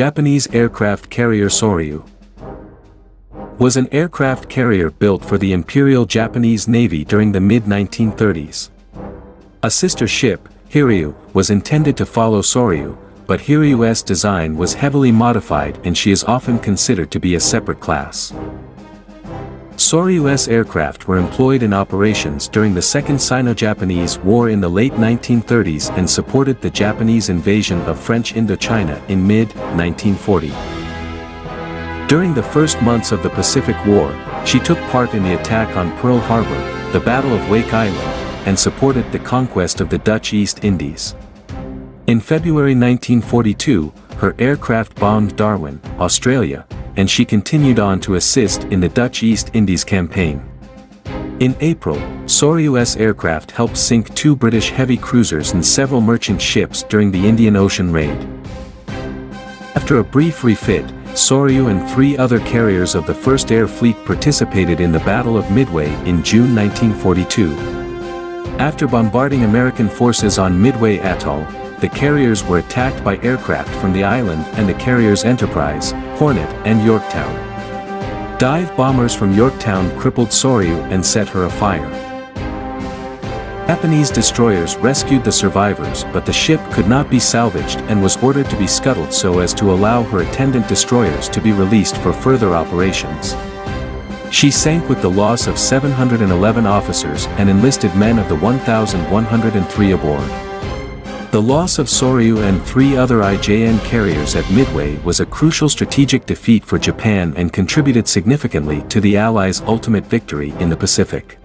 Japanese aircraft carrier Sōryū was an aircraft carrier built for the Imperial Japanese Navy during the mid-1930s. A sister ship, Hiryu, was intended to follow Sōryū, but Hiryu's design was heavily modified and she is often considered to be a separate class. Sōryū's aircraft were employed in operations during the Second Sino-Japanese War in the late 1930s and supported the Japanese invasion of French Indochina in mid-1940. During the first months of the Pacific War, she took part in the attack on Pearl Harbor, the Battle of Wake Island, and supported the conquest of the Dutch East Indies. In February 1942, her aircraft bombed Darwin, Australia, and she continued on to assist in the Dutch East Indies campaign. In April, Sōryū's aircraft helped sink 2 British heavy cruisers and several merchant ships during the Indian Ocean raid. After a brief refit, Sōryū and 3 other carriers of the First Air Fleet participated in the Battle of Midway in June 1942. After bombarding American forces on Midway Atoll, the carriers were attacked by aircraft from the island and the carriers Enterprise, Hornet, and Yorktown. Dive bombers from Yorktown crippled Sōryū and set her afire. Japanese destroyers rescued the survivors, but the ship could not be salvaged and was ordered to be scuttled so as to allow her attendant destroyers to be released for further operations. She sank with the loss of 711 officers and enlisted men of the 1,103 aboard. The loss of Sōryū and 3 other IJN carriers at Midway was a crucial strategic defeat for Japan and contributed significantly to the Allies' ultimate victory in the Pacific.